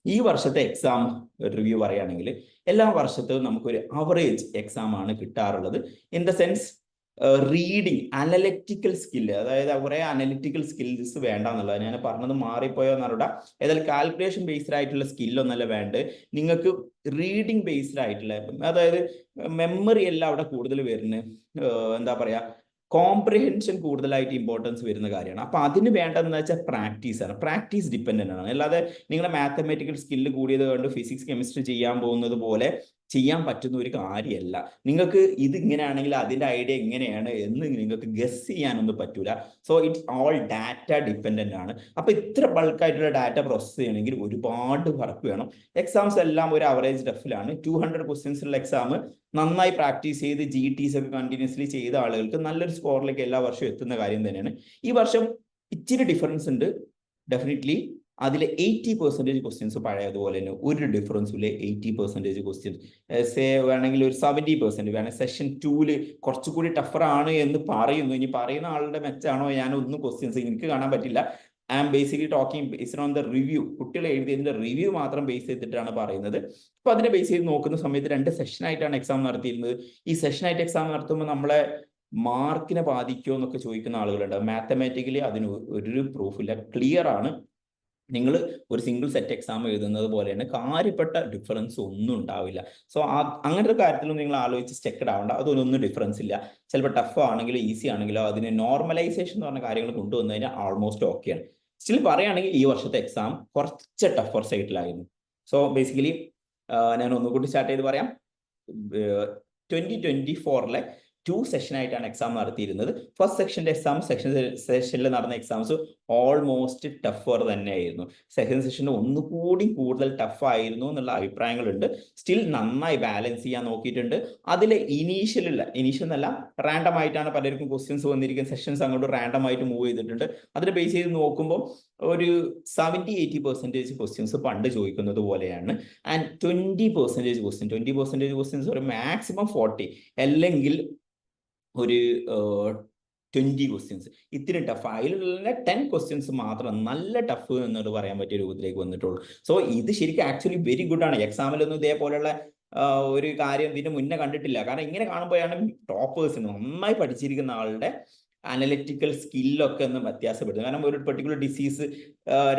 ഈ വർഷത്തെ exam review പറയുകയാണെങ്കിൽ എല്ലാ വർഷത്തും നമുക്കൊരു അവറേജ് എക്സാം ആണ് കിട്ടാറുള്ളത്. In the sense reading, analytical skill, അതായത് കുറെ അനലിറ്റിക്കൽ സ്കിൽസ് വേണ്ട എന്നുള്ളത്. ഞാൻ പറഞ്ഞത് മാറിപ്പോയോ എന്നറിയില്ല. ഏതായാലും കാൽക്കുലേഷൻ ബേസ്ഡ് ആയിട്ടുള്ള സ്കില്ലൊന്നല്ല വേണ്ടത്, നിങ്ങൾക്ക് റീഡിങ് ബേസ്ഡ് ആയിട്ടുള്ള, അതായത് മെമ്മറി എല്ലാം അവിടെ കൂടുതൽ വരുന്നത്, എന്താ പറയാ, കോംപ്രിഹെൻഷൻ കൂടുതലായിട്ട് ഇമ്പോർട്ടൻസ് വരുന്ന കാര്യമാണ്. അപ്പൊ അതിന് വേണ്ടതെന്ന് വെച്ചാൽ പ്രാക്ടീസ് ആണ്, പ്രാക്ടീസ് ഡിപ്പെൻഡന്റ് ആണ്. അല്ലാതെ നിങ്ങളുടെ മാത്തമാറ്റിക്കൽ സ്കില്ല് കൂടിയത് കൊണ്ട് ഫിസിക്സ് കെമിസ്ട്രി ചെയ്യാൻ പോകുന്നത് പോലെ ചെയ്യാൻ പറ്റുന്ന ഒരു കാര്യമല്ല. നിങ്ങൾക്ക് ഇത് ഇങ്ങനെയാണെങ്കിൽ അതിന്റെ ഐഡിയ എങ്ങനെയാണ് എന്ന് നിങ്ങൾക്ക് ഗസ് ചെയ്യാനൊന്നും പറ്റൂല. So it's all data dependent ആണ്. അപ്പൊ ഇത്ര ബൾക്കായിട്ടുള്ള ഡാറ്റ പ്രോസസ് ചെയ്യണമെങ്കിൽ ഒരുപാട് വർക്ക് വേണം. എക്സാംസ് എല്ലാം ഒരു അവറേജ് ഡെഫിലാണ്. 200 ക്വസ്റ്റ്യൻസ് ഉള്ള എക്സാം നന്നായി പ്രാക്ടീസ് ചെയ്ത് GTs ഒക്കെ കണ്ടിന്യൂസ്ലി ചെയ്ത ആളുകൾക്ക് നല്ലൊരു സ്കോറിലേക്ക് എല്ലാ വർഷവും എത്തുന്ന കാര്യം തന്നെയാണ്. ഈ വർഷം ഇച്ചിരി ഡിഫറൻസ് ഉണ്ട് ഡെഫിനറ്റ്ലി. അതിലെ 80% ക്വസ്റ്റ്യൻസ് പഴയതുപോലെ തന്നെ, ഒരു ഡിഫറൻസും ഇല്ല. 80% ക്വസ്റ്റ്യൻസ് സേ വേണമെങ്കിൽ ഒരു 70% വേണമെങ്കിൽ സെഷൻ 2 കുറച്ചുകൂടി ടഫർ ആണ് എന്ന് പറയുന്നു. ഇനി പറയുന്ന ആളുടെ മെച്ചാണോ ഞാൻ ഒന്നും ക്വസ്റ്റ്യൻസ് എനിക്ക് കാണാൻ പറ്റില്ല. I am basically talking based on the review. കുട്ടികൾ എഴുതിയതിന്റെ റിവ്യൂ മാത്രം ബേസ് ചെയ്തിട്ടാണ് പറയുന്നത്. അപ്പൊ അതിനെ ബേസ് ചെയ്ത് നോക്കുന്ന സമയത്ത് 2 സെഷനായിട്ടാണ് എക്സാം നടത്തിയിരുന്നത്. ഈ സെഷനായിട്ട് എക്സാം നടത്തുമ്പോൾ നമ്മളെ മാർക്കിനെ ബാധിക്കുമോ എന്നൊക്കെ ചോദിക്കുന്ന ആളുകളുണ്ട്. മാത്തമാറ്റിക്കലി അതിന് ഒരു പ്രൂഫില്ല, ക്ലിയർ ആണ്. നിങ്ങൾ ഒരു സിംഗിൾ സെറ്റ് എക്സാം എഴുതുന്നത് പോലെയാണ്, കാര്യപ്പെട്ട ഡിഫറൻസ് ഒന്നും ഉണ്ടാവില്ല. സോ അങ്ങനത്തെ കാര്യത്തിലും നിങ്ങൾ ആലോചിച്ച് സ്റ്റെക്കഡ് ആവേണ്ട. അതൊന്നും ഡിഫറൻസ് ഇല്ല. ചിലപ്പോൾ ടഫ് ആണെങ്കിലോ ഈസി ആണെങ്കിലോ അതിന് നോർമലൈസേഷൻ എന്ന് പറഞ്ഞ കാര്യങ്ങൾ കൊണ്ടുവന്നു കഴിഞ്ഞാൽ ആൾമോസ്റ്റ് ഓക്കെയാണ്. സ്റ്റിൽ പറയുകയാണെങ്കിൽ ഈ വർഷത്തെ എക്സാം കുറച്ച് ടഫർ സൈഡിലായിരുന്നു. സോ ബേസിക്കലി ഞാൻ ഒന്നുകൂടി സ്റ്റാർട്ട് ചെയ്ത് പറയാം. 2024 2 സെഷനായിട്ടാണ് എക്സാം നടത്തിയിരുന്നത്. ഫസ്റ്റ് സെക്ഷന്റെ എക്സാം, സെഷനിൽ നടന്ന എക്സാംസ് ഓൾമോസ്റ്റ് ടഫർ തന്നെയായിരുന്നു. സെക്കൻഡ് സെഷൻ ഒന്നുകൂടി കൂടുതൽ ടഫ് ആയിരുന്നു എന്നുള്ള അഭിപ്രായങ്ങളുണ്ട്. സ്റ്റിൽ നന്നായി ബാലൻസ് ചെയ്യാൻ നോക്കിയിട്ടുണ്ട്. അതിലെ ഇനീഷ്യൽ എന്നല്ല, റാൻഡം ആയിട്ടാണ് പലർക്കും ക്വസ്റ്റ്യൻസ് വന്നിരിക്കുന്നത്. സെഷൻസ് അങ്ങോട്ട് റാൻഡം ആയിട്ട് മൂവ് ചെയ്തിട്ടുണ്ട്. അതിനെ ബേസ് ചെയ്ത് നോക്കുമ്പോൾ ഒരു 70-80% ക്വസ്റ്റ്യൻസ് പണ്ട് ചോദിക്കുന്നത് പോലെയാണ്. ആൻഡ് 20% ക്വസ്റ്റ്യൻസ് ഒരു മാക്സിമം 40 അല്ലെങ്കിൽ ഒരു 20 ക്വസ്റ്റ്യൻസ് ഇത്തിരി ടഫ്. അതിലുള്ള 10 ക്വസ്റ്റ്യൻസ് മാത്രം നല്ല ടഫ് എന്നോട് പറയാൻ പറ്റിയ രൂപത്തിലേക്ക് വന്നിട്ടുള്ളൂ. സോ ഇത് ശരിക്കും ആക്ച്വലി വെരി ഗുഡ് ആണ്. എക്സാമിലൊന്നും ഇതേപോലെയുള്ള ഒരു കാര്യം ഇതിന് മുന്നേ കണ്ടിട്ടില്ല. കാരണം ഇങ്ങനെ കാണുമ്പോഴാണ് ടോപ്പേഴ്സിന്, നന്നായി പഠിച്ചിരിക്കുന്ന ആളുടെ അനലിറ്റിക്കൽ സ്കില്ലൊക്കെ ഒന്ന് വ്യത്യാസപ്പെടുന്നത്. കാരണം ഒരു പെർട്ടിക്കുലർ ഡിസീസ്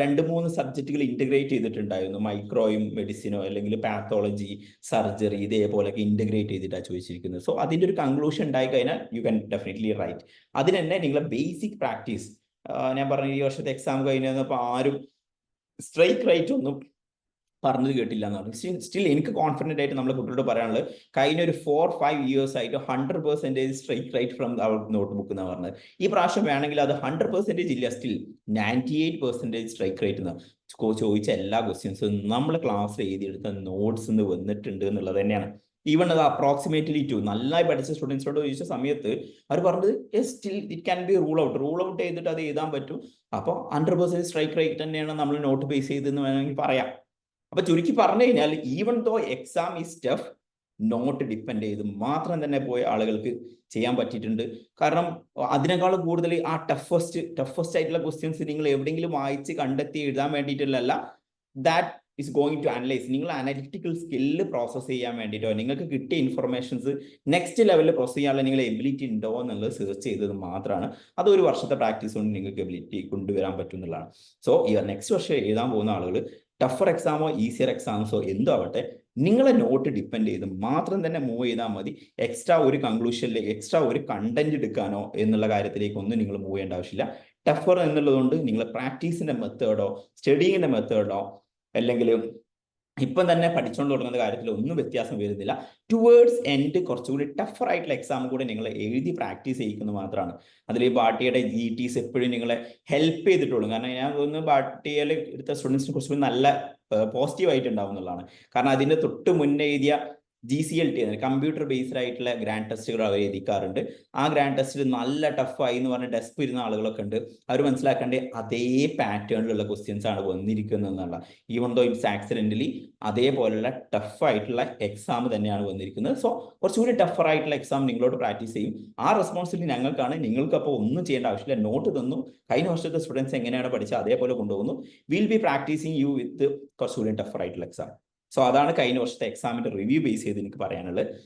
2-3 സബ്ജക്റ്റുകൾ ഇന്റഗ്രേറ്റ് ചെയ്തിട്ടുണ്ടായിരുന്നു. മൈക്രോയും മെഡിസിനോ അല്ലെങ്കിൽ പാത്തോളജി, സർജറി, ഇതേപോലെയൊക്കെ ഇന്റഗ്രേറ്റ് ചെയ്തിട്ടാണ് ചോദിച്ചിരിക്കുന്നത്. സോ അതിന്റെ ഒരു കൺക്ലൂഷൻ ഉണ്ടായി കഴിഞ്ഞാൽ യു ക്യാൻ ഡെഫിനറ്റ്ലി റൈറ്റ്. അതിന് തന്നെ നിങ്ങളെ ബേസിക് പ്രാക്ടീസ്, ഞാൻ പറഞ്ഞു ഈ വർഷത്തെ എക്സാം കഴിഞ്ഞപ്പോൾ ആരും സ്ട്രൈക്ക് റൈറ്റ് ഒന്നും പറഞ്ഞത് കേട്ടില്ല എന്ന് പറഞ്ഞു. സ്റ്റിൽ എനിക്ക് കോൺഫിഡന്റ് ആയിട്ട് നമ്മളെ കുട്ടികളോട് പറയാനുള്ളത്, കഴിഞ്ഞ ഒരു 4-5 ഇയേഴ്സ് ആയിട്ട് 100% സ്ട്രൈക്ക് റൈറ്റ് ഫ്രം അവർ നോട്ട് ബുക്ക് എന്ന് പറഞ്ഞത്. ഈ പ്രാവശ്യം വേണമെങ്കിൽ അത് 100% ഇല്ല, സ്റ്റിൽ 98% സ്ട്രൈക്ക് റേറ്റ് എന്ന് ചോദിച്ച എല്ലാ ക്വസ്റ്റ്യൻസും നമ്മൾ ക്ലാസ്സിൽ എഴുതിയെടുത്ത നോട്ട്സ് വന്നിട്ടുണ്ട് എന്നുള്ളത് തന്നെയാണ്. ഈവൺ അത് അപ്രോക്സിമേറ്റ്ലി നന്നായി പഠിച്ച സ്റ്റുഡൻസിനോട് ചോദിച്ച സമയത്ത് അവർ പറഞ്ഞത് still it can be rule out ചെയ്തിട്ട് അത് എഴുതാൻ പറ്റും. അപ്പോൾ 100% സ്ട്രൈക്ക് റേറ്റ് തന്നെയാണ് നമ്മൾ നോട്ട് ബേസ് ചെയ്തെന്ന് വേണമെങ്കിൽ പറയാം. അപ്പൊ ചുരുക്കി പറഞ്ഞു കഴിഞ്ഞാൽ even though exam is tough, not depend ചെയ്ത് മാത്രം തന്നെ പോയ ആളുകൾക്ക് ചെയ്യാൻ പറ്റിയിട്ടുണ്ട്. കാരണം അതിനേക്കാളും കൂടുതൽ ആ ടഫസ്റ്റ് ആയിട്ടുള്ള ക്വസ്റ്റ്യൻസ് നിങ്ങൾ എവിടെയെങ്കിലും വായിച്ച് കണ്ടെത്തി എഴുതാൻ വേണ്ടിയിട്ടുള്ളതല്ല, that is going to analyse. നിങ്ങൾ അനലിറ്റിക്കൽ സ്കില്ല് പ്രോസസ് ചെയ്യാൻ വേണ്ടിയിട്ടോ നിങ്ങൾക്ക് കിട്ടിയ ഇൻഫർമേഷൻസ് നെക്സ്റ്റ് ലെവലിൽ പ്രോസസ് ചെയ്യാനുള്ള നിങ്ങളുടെ എബിലിറ്റി ഉണ്ടോ എന്നുള്ളത് സെർച്ച് ചെയ്തത് മാത്രമാണ്. അതൊരു വർഷത്തെ പ്രാക്ടീസ് കൊണ്ട് നിങ്ങൾക്ക് എബിലിറ്റി കൊണ്ടുവരാൻ പറ്റും എന്നുള്ളതാണ്. സോ ഈ നെക്സ്റ്റ് വർഷം എഴുതാൻ പോകുന്ന ആളുകൾ ടഫർ എക്സാമോ ഈസിയർ എക്സാംസോ എന്തോ ആവട്ടെ, നിങ്ങളെ നോട്ട് ഡിപ്പെൻഡ് ചെയ്ത് മാത്രം തന്നെ മൂവ് ചെയ്താൽ മതി. എക്സ്ട്രാ ഒരു കൺക്ലൂഷനിലേക്ക്, എക്സ്ട്രാ ഒരു കണ്ടന്റ് എടുക്കാനോ എന്നുള്ള കാര്യത്തിലേക്ക് ഒന്നും നിങ്ങൾ മൂവ് ചെയ്യേണ്ട ആവശ്യമില്ല. ടഫർ എന്നുള്ളതുകൊണ്ട് നിങ്ങൾ പ്രാക്ടീസിന്റെ മെത്തേഡോ സ്റ്റഡിങ്ങിന്റെ മെത്തേഡോ അല്ലെങ്കിൽ ഇപ്പം തന്നെ പഠിച്ചുകൊണ്ട് തുടങ്ങുന്ന കാര്യത്തിൽ ഒന്നും വ്യത്യാസം വരുന്നില്ല. ടുവേർഡ്സ് എൻഡ് കുറച്ചുകൂടി ടഫർ ആയിട്ടുള്ള എക്സാം കൂടി നിങ്ങൾ എഴുതി പ്രാക്ടീസ് ചെയ്യിക്കുന്നത് മാത്രമാണ്. അതിൽ ഈ ബാട്ടിയുടെ GTs എപ്പോഴും നിങ്ങളെ ഹെൽപ്പ് ചെയ്തിട്ടുള്ളൂ. കാരണം ഞാൻ തോന്നുന്നു ബാട്ടിയിൽ എടുത്ത സ്റ്റുഡൻസിന് കുറച്ചുകൂടി നല്ല പോസിറ്റീവ് ആയിട്ട് ഉണ്ടാവും എന്നുള്ളതാണ്. കാരണം അതിന്റെ തൊട്ട് മുന്നേ എഴുതിയ GCLT കമ്പ്യൂട്ടർ ബേസ്ഡ് ആയിട്ടുള്ള ഗ്രാൻഡ് ടെസ്റ്റുകൾ അവർ എഴുതിക്കാറുണ്ട്. ആ ഗ്രാൻഡ് ടെസ്റ്റിൽ നല്ല ടഫായി എന്ന് പറഞ്ഞ ഡെസ്ക് ഇരുന്ന ആളുകളൊക്കെ ഉണ്ട്. അവർ മനസ്സിലാക്കേണ്ടത് അതേ പാറ്റേണിലുള്ള ക്വസ്റ്റ്യൻസ് ആണ് വന്നിരിക്കുന്നത് എന്നുള്ള. ഈവൺ ദോ ഇറ്റ്സ് ആക്സിഡന്റലി അതേപോലുള്ള ടഫായിട്ടുള്ള എക്സാം തന്നെയാണ് വന്നിരിക്കുന്നത്. സോ കുറച്ചുകൂടി ടഫർ ആയിട്ടുള്ള എക്സാം നിങ്ങളോട് പ്രാക്ടീസ് ചെയ്യും. ആ റെസ്പോൺസിബിലിറ്റി ഞങ്ങൾക്കാണ്. നിങ്ങൾക്ക് അപ്പോൾ ഒന്നും ചെയ്യേണ്ട ആവശ്യമില്ല. നോട്ട് തന്നു, കഴിഞ്ഞ വർഷത്തെ സ്റ്റുഡൻസ് എങ്ങനെയാണ് പഠിച്ചത് അതേപോലെ കൊണ്ടുപോകുന്നു. Will be practising you with കുറച്ചുകൂടി ടഫർ ആയിട്ടുള്ള എക്സാം. സോ അതാണ് കഴിഞ്ഞ വർഷത്തെ എക്സാമിന്റെ റിവ്യൂ ബേസ് ചെയ്ത് എനിക്ക് പറയാനുള്ളത്.